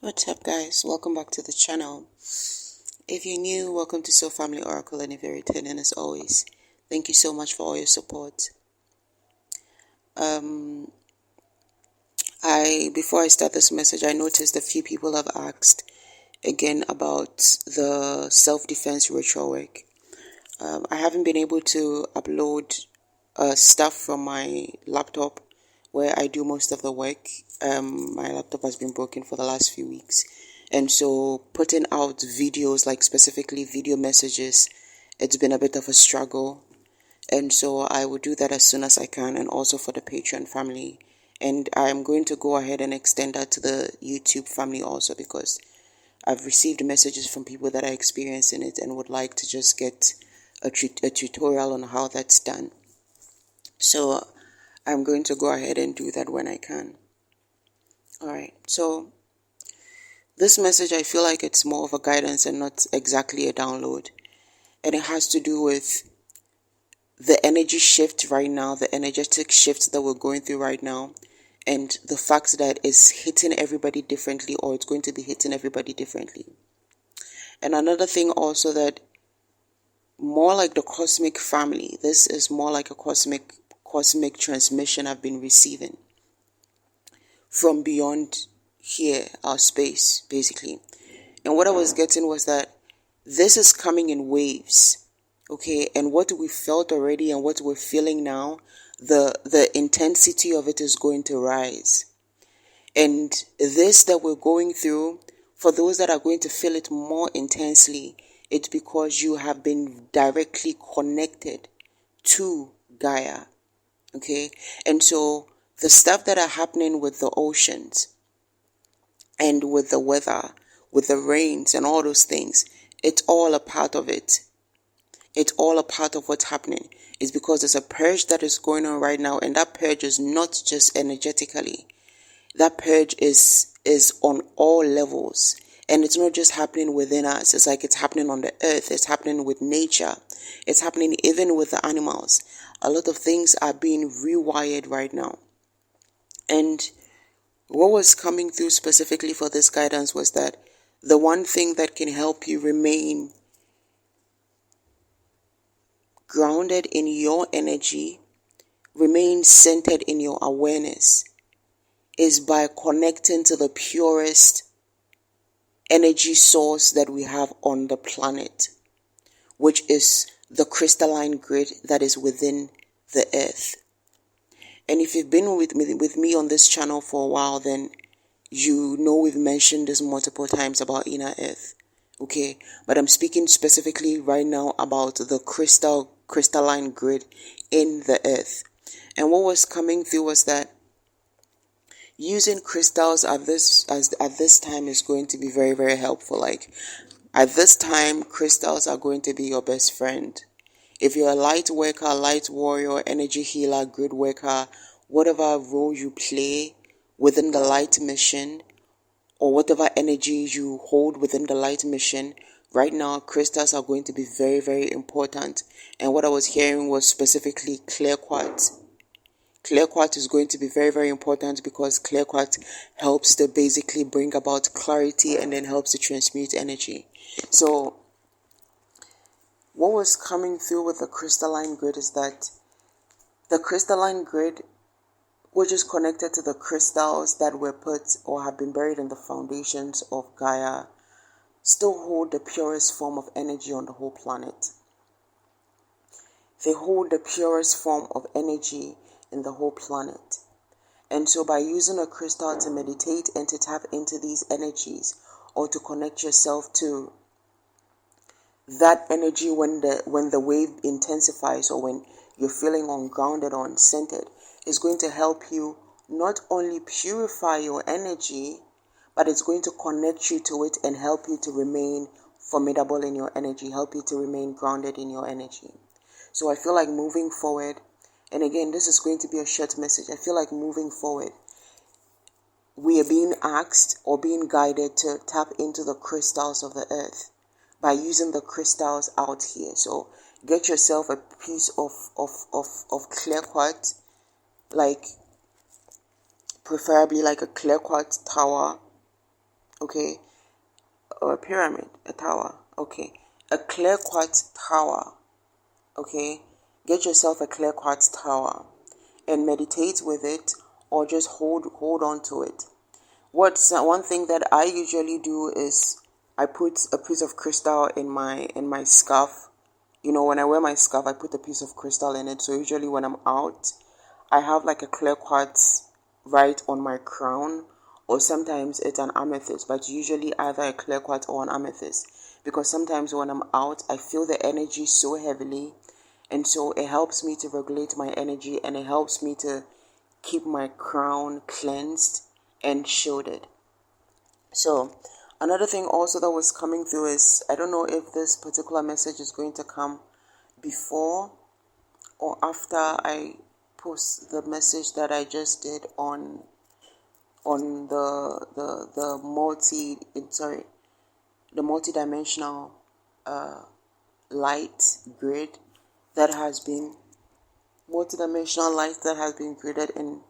What's up, guys? Welcome back to the channel. If you're new, welcome to soulfamilyoracle, and if you're returning, as always, thank you so much for all your support. Before I start this message, I noticed a few people have asked again about the self-defense ritual work. I haven't been able to upload stuff from my laptop where I do most of the work. My laptop has been broken for the last few weeks, and so putting out videos, like specifically video messages, it's been a bit of a struggle. And so I will do that as soon as I can, and also for the Patreon family. And I'm going to go ahead and extend that to the YouTube family also, because I've received messages from people that are experiencing it and would like to just get a tutorial on how that's done. So I'm going to go ahead and do that when I can. Alright, so this message, I feel like it's more of a guidance and not exactly a download. And it has to do with the energy shift right now, the energetic shift that we're going through right now, and the fact that it's hitting everybody differently, or it's going to be hitting everybody differently. And another thing also, that more like the cosmic family, this is more like a cosmic transmission I've been receiving from beyond here, our space, basically. And what I was getting was that this is coming in waves, okay? And what we felt already and what we're feeling now, the intensity of it is going to rise. And this that we're going through, for those that are going to feel it more intensely, it's because you have been directly connected to Gaia, okay? And so the stuff that are happening with the oceans and with the weather, with the rains and all those things, it's all a part of it. It's all a part of what's happening. It's because there's a purge that is going on right now, and that purge is not just energetically. That purge is on all levels. And it's not just happening within us. It's like it's happening on the earth. It's happening with nature. It's happening even with the animals. A lot of things are being rewired right now. And what was coming through specifically for this guidance was that the one thing that can help you remain grounded in your energy, remain centered in your awareness, is by connecting to the purest energy source that we have on the planet, which is the crystalline grid that is within the earth. And if you've been with me on this channel for a while, then you know we've mentioned this multiple times about inner earth, okay? But I'm speaking specifically right now about the crystalline grid in the earth. And what was coming through was that using crystals at this time is going to be very, very helpful. Like, at this time, crystals are going to be your best friend. If you're a light worker, light warrior, energy healer, grid worker, whatever role you play within the light mission, or whatever energy you hold within the light mission, right now crystals are going to be very, very important. And what I was hearing was specifically clear quartz. Clear quartz is going to be very, very important, because clear quartz helps to basically bring about clarity and then helps to transmute energy. So what was coming through with the crystalline grid is that the crystalline grid, which is connected to the crystals that were put or have been buried in the foundations of Gaia, still hold the purest form of energy on the whole planet. They hold the purest form of energy in the whole planet. And so by using a crystal to meditate and to tap into these energies, or to connect yourself to that energy when the wave intensifies, or when you're feeling ungrounded or uncentered, is going to help you not only purify your energy, but it's going to connect you to it and help you to remain formidable in your energy, help you to remain grounded in your energy. So I feel like moving forward, and again, this is going to be a short message, I feel like moving forward, we are being asked or being guided to tap into the crystals of the earth by using the crystals out here. So get yourself a piece of clear quartz, like preferably like a clear quartz tower, okay, or a pyramid, a tower, okay, a clear quartz tower, okay. Get yourself a clear quartz tower and meditate with it, or just hold on to it. One thing that I usually do is I put a piece of crystal in my scarf. You know, when I wear my scarf, I put a piece of crystal in it. So usually when I'm out, I have like a clear quartz right on my crown, or sometimes it's an amethyst, but usually either a clear quartz or an amethyst, because sometimes when I'm out, I feel the energy so heavily, and so it helps me to regulate my energy, and it helps me to keep my crown cleansed and shielded. So another thing also that was coming through is, I don't know if this particular message is going to come before or after I post the message that I just did on the multi-dimensional light grid that has been multidimensional light that has been created in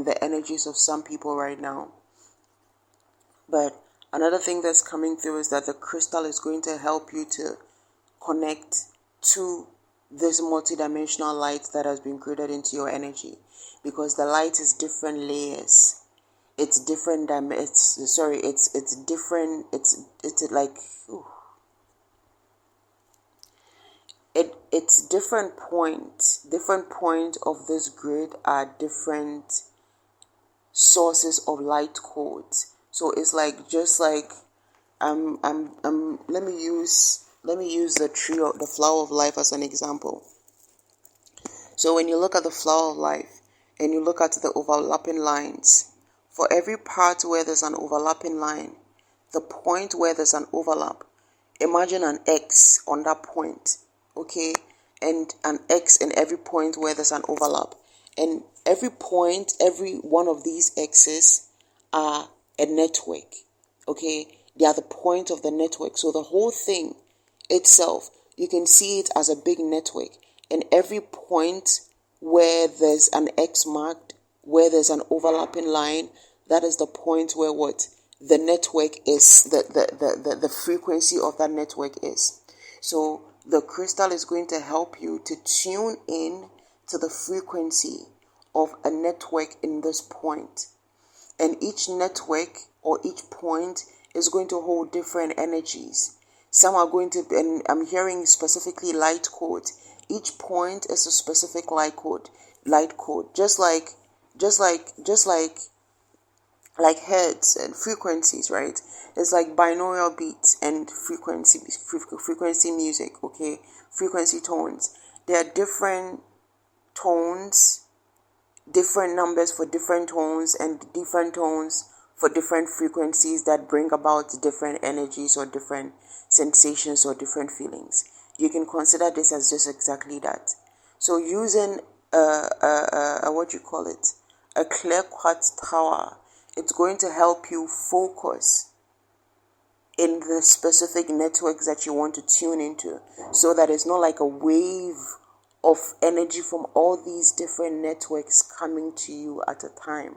the energies of some people right now. But another thing that's coming through is that the crystal is going to help you to connect to this multidimensional light that has been created into your energy, because the light is different layers. It's different. It's different. It's like. Ooh. It's different points. Different points of this grid are different sources of light codes. So it's like, just like let me use the flower of life as an example. So when you look at the flower of life and you look at the overlapping lines, for every part where there's an overlapping line, the point where there's an overlap, imagine an X on that point, okay? And an X in every point where there's an overlap. And every point, every one of these X's are a network, okay? They are the point of the network. So the whole thing itself, you can see it as a big network. And every point where there's an X marked, where there's an overlapping line, that is the point where what? The network is, the frequency of that network is. So the crystal is going to help you to tune in to the frequency of a network in this point. And each network or each point is going to hold different energies. Some are going to, and I'm hearing specifically light code. Each point is a specific light code, just like hertz and frequencies, right? It's like binaural beats and frequency music, okay? Frequency tones. There are different tones, different numbers for different tones, and different tones for different frequencies that bring about different energies or different sensations or different feelings. You can consider this as just exactly that. So using a clear quartz tower, it's going to help you focus in the specific networks that you want to tune into, so that it's not like a wave of energy from all these different networks coming to you at a time.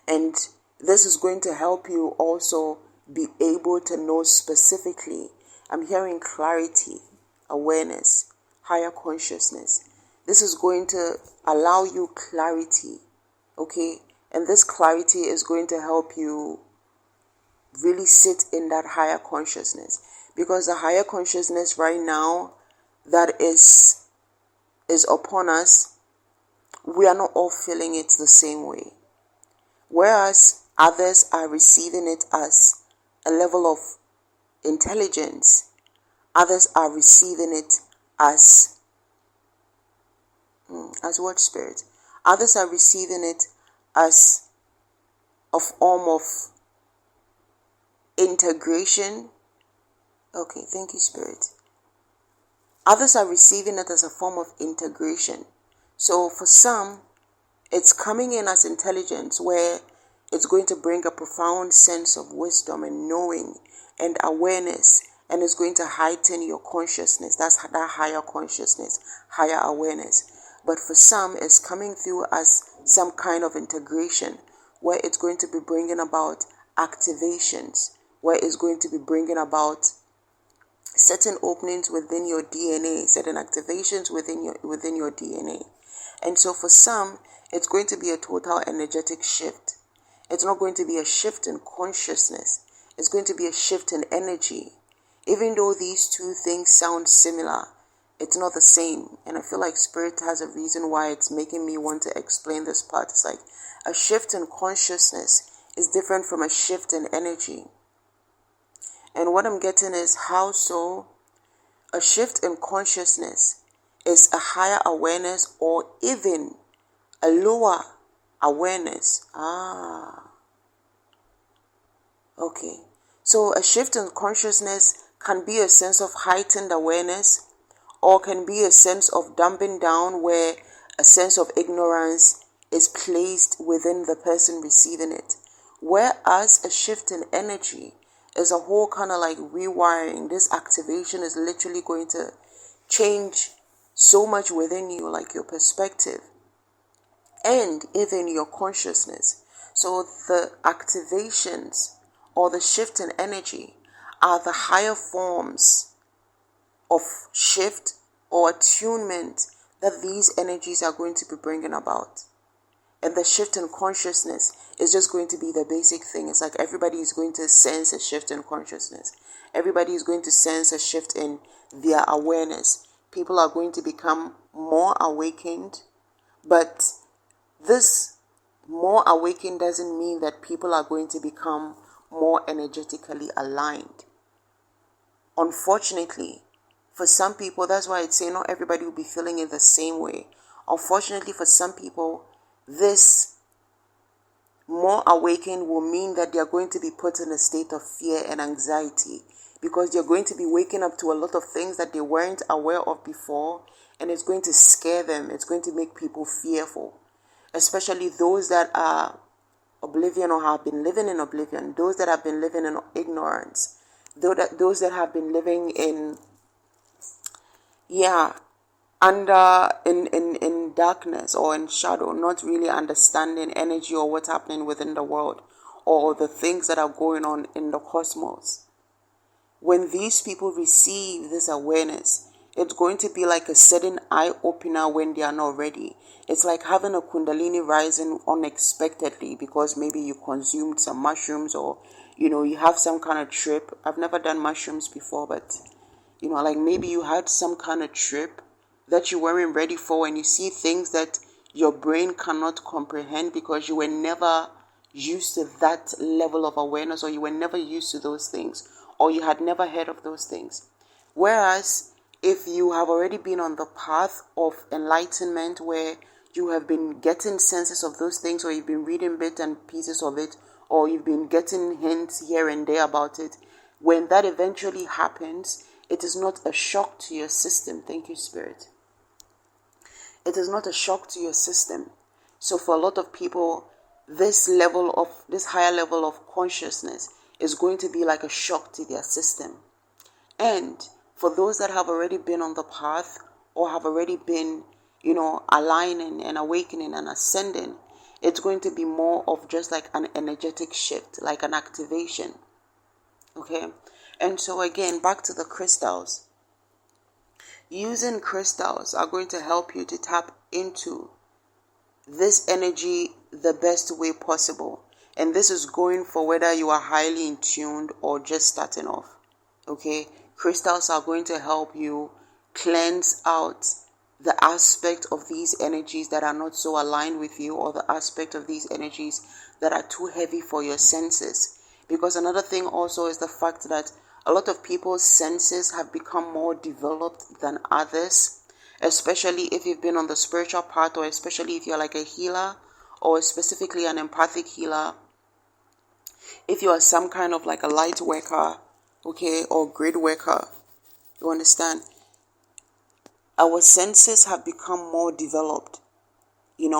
And this is going to help you also be able to know specifically. I'm hearing clarity, awareness, higher consciousness. This is going to allow you clarity, okay? And this clarity is going to help you really sit in that higher consciousness. Because the higher consciousness right now that is upon us, we are not all feeling it the same way. Whereas others are receiving it as a level of intelligence, others are receiving it as what spirit? Others are receiving it as a form of integration. Okay, thank you, Spirit. Others are receiving it as a form of integration. So for some, it's coming in as intelligence, where it's going to bring a profound sense of wisdom and knowing and awareness, and it's going to heighten your consciousness. That's that higher consciousness, higher awareness. But for some, it's coming through as some kind of integration, where it's going to be bringing about activations, where it's going to be bringing about certain openings within your DNA, certain activations within your DNA. And so for some, it's going to be a total energetic shift. It's not going to be a shift in consciousness. It's going to be a shift in energy. Even though these two things sound similar, it's not the same. And I feel like Spirit has a reason why it's making me want to explain this part. It's like a shift in consciousness is different from a shift in energy. And what I'm getting is, how so? A shift in consciousness is a higher awareness or even a lower awareness. Okay. So a shift in consciousness can be a sense of heightened awareness, or can be a sense of dumbing down, where a sense of ignorance is placed within the person receiving it. Whereas a shift in energy is a whole kind of like rewiring. This activation is literally going to change so much within you, like your perspective and even your consciousness. So the activations or the shift in energy are the higher forms of shift or attunement that these energies are going to be bringing about. And the shift in consciousness is just going to be the basic thing. It's like everybody is going to sense a shift in consciousness. Everybody is going to sense a shift in their awareness. People are going to become more awakened. But this more awakened doesn't mean that people are going to become more energetically aligned. Unfortunately, for some people, that's why I'd say not everybody will be feeling it the same way. Unfortunately, for some people, this more awakened will mean that they are going to be put in a state of fear and anxiety, because they're going to be waking up to a lot of things that they weren't aware of before, and it's going to scare them. It's going to make people fearful, especially those that are oblivion or have been living in oblivion, those that have been living in ignorance, those that have been living in in darkness or in shadow, not really understanding energy or what's happening within the world or the things that are going on in the cosmos. When these people receive this awareness, it's going to be like a sudden eye-opener when they are not ready. It's like having a kundalini rising unexpectedly because maybe you consumed some mushrooms, or you have some kind of trip. I've never done mushrooms before, but like maybe you had some kind of trip that you weren't ready for, and you see things that your brain cannot comprehend because you were never used to that level of awareness, or you were never used to those things, or you had never heard of those things. Whereas if you have already been on the path of enlightenment, where you have been getting senses of those things, or you've been reading bits and pieces of it, or you've been getting hints here and there about it, when that eventually happens, it is not a shock to your system. Thank you, Spirit. It is not a shock to your system. So for a lot of people, this higher level of consciousness is going to be like a shock to their system. And for those that have already been on the path, or have already been, aligning and awakening and ascending, it's going to be more of just like an energetic shift, like an activation. Okay? And so again, back to the crystals. Using crystals are going to help you to tap into this energy the best way possible. And this is going for whether you are highly in tuned or just starting off. Okay? Crystals are going to help you cleanse out the aspect of these energies that are not so aligned with you, or the aspect of these energies that are too heavy for your senses. Because another thing also is the fact that a lot of people's senses have become more developed than others, especially if you've been on the spiritual path, or especially if you're like a healer, or specifically an empathic healer. If you are some kind of like a light worker, okay, or grid worker, you understand? Our senses have become more developed,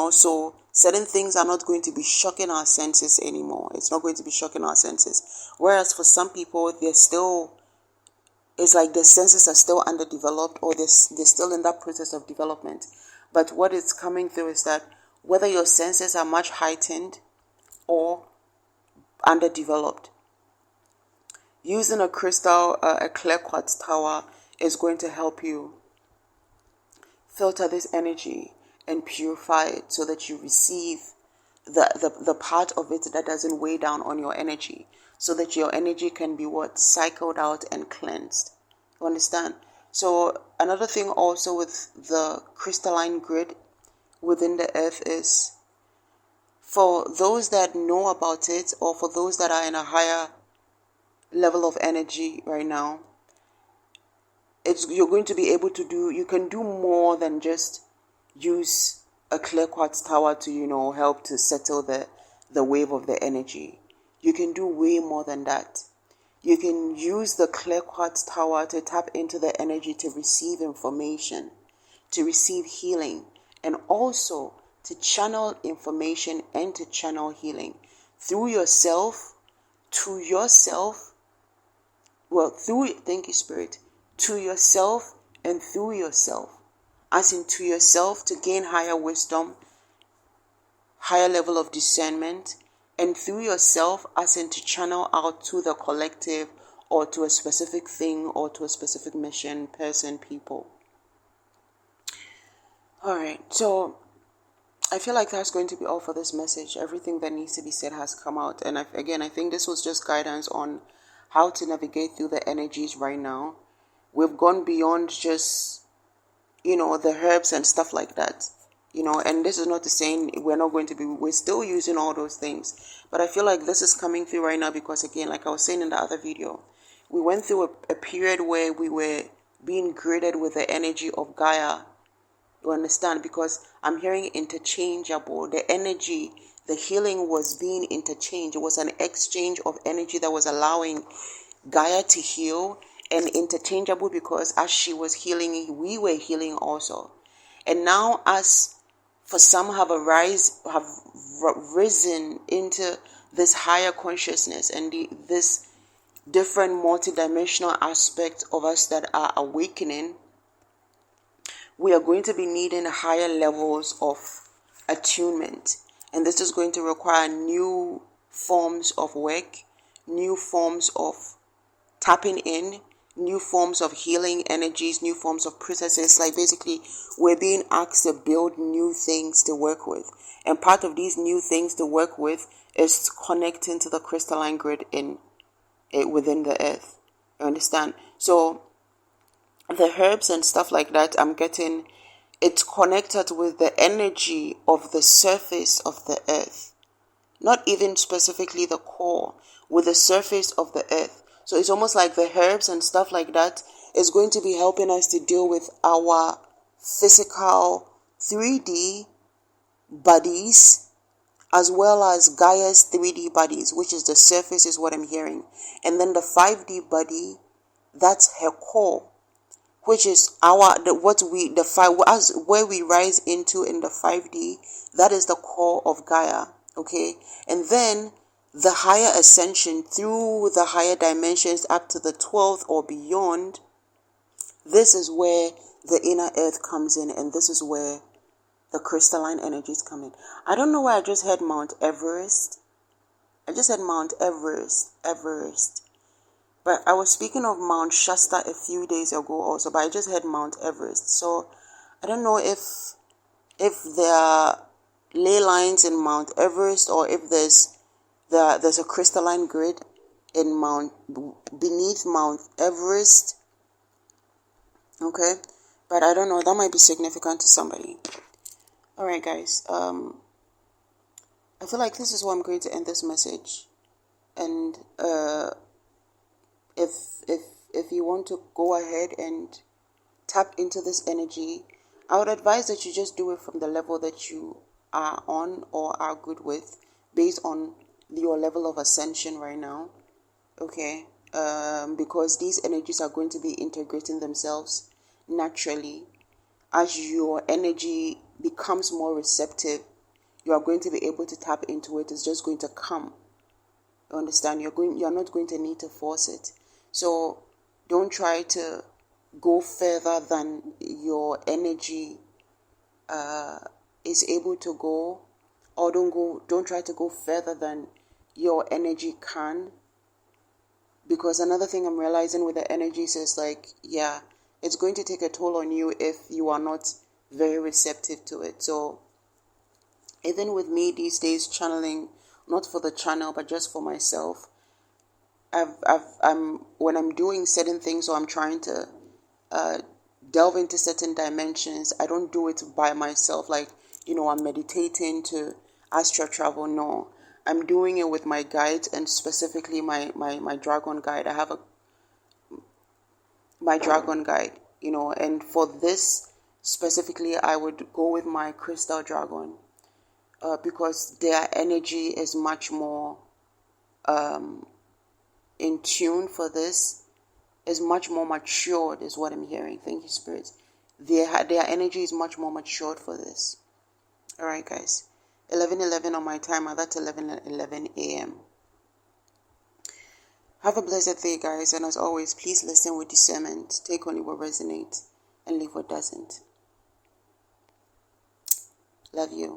so certain things are not going to be shocking our senses anymore. It's not going to be shocking our senses. Whereas for some people, it's like their senses are still underdeveloped, or they're still in that process of development. But what it's coming through is that whether your senses are much heightened or underdeveloped. Using a crystal, a clear quartz tower, is going to help you filter this energy and purify it so that you receive the part of it that doesn't weigh down on your energy, so that your energy can be cycled out and cleansed. You understand? So another thing also with the crystalline grid within the earth is, for those that know about it, or for those that are in a higher level of energy right now, you're going to be able to you can do more than just use a clear quartz tower to, help to settle the wave of the energy. You can do way more than that. You can use the clear quartz tower to tap into the energy to receive information, to receive healing, and also to channel information and to channel healing through yourself, to yourself. Thank you, Spirit, to yourself and through yourself. As in, to yourself to gain higher wisdom, higher level of discernment, and through yourself as in to channel out to the collective, or to a specific thing, or to a specific mission, person, people. Alright, so I feel like that's going to be all for this message. Everything that needs to be said has come out. And I think this was just guidance on how to navigate through the energies right now. We've gone beyond just, the herbs and stuff like that. And this is not to say we're still using all those things. But I feel like this is coming through right now because, again, like I was saying in the other video, we went through a period where we were being gridded with the energy of Gaia. You understand? Because I'm hearing interchangeable. The energy, the healing was being interchanged. It was an exchange of energy that was allowing Gaia to heal, and interchangeable because as she was healing, we were healing also. And now, as for some have risen into this higher consciousness and this different multidimensional aspect of us that are awakening, we are going to be needing higher levels of attunement. And this is going to require new forms of work, new forms of tapping in, new forms of healing energies, new forms of processes. Like basically, we're being asked to build new things to work with. And part of these new things to work with is connecting to the crystalline grid within the earth. You understand? So the herbs and stuff like that, I'm getting, it's connected with the energy of the surface of the earth. Not even specifically the core, with the surface of the earth. So it's almost like the herbs and stuff like that is going to be helping us to deal with our physical 3D bodies, as well as Gaia's 3D bodies, which is the surface is what I'm hearing. And then the 5D body, that's her core, which is where we rise into in the 5D, that is the core of Gaia, okay? And then the higher ascension through the higher dimensions up to the 12th or beyond, this is where the inner earth comes in, and this is where the crystalline energies come in. I don't know why I just heard Mount Everest. I just said Mount Everest. But I was speaking of Mount Shasta a few days ago also, but I just had Mount Everest. So I don't know if there are ley lines in Mount Everest, or if there's a crystalline grid beneath Mount Everest. Okay? But I don't know, that might be significant to somebody. Alright guys, I feel like this is where I'm going to end this message. And if you want to go ahead and tap into this energy, I would advise that you just do it from the level that you are on or are good with, based on your level of ascension right now. Okay? Because these energies are going to be integrating themselves naturally. As your energy becomes more receptive, you are going to be able to tap into it. It's just going to come. You understand? You're not going to need to force it. So don't try to go further than your energy is able to go, or don't try to go further than your energy can. Because another thing I'm realizing with the energies is like, yeah, it's going to take a toll on you if you are not very receptive to it. So even with me these days channeling, not for the channel, but just for myself, I'm when I'm doing certain things or I'm trying to delve into certain dimensions, I don't do it by myself. Like, I'm meditating to astral travel. No, I'm doing it with my guides, and specifically my dragon guide. I have my dragon guide, and for this specifically, I would go with my crystal dragon, because their energy is much more in tune for this, is much more matured, is what I'm hearing. Thank you, Spirit. Their energy is much more matured for this. All right, guys. 11:11 on my timer. That's 11:11 a.m. Have a blessed day, guys. And as always, please listen with discernment. Take only what resonates and leave what doesn't. Love you.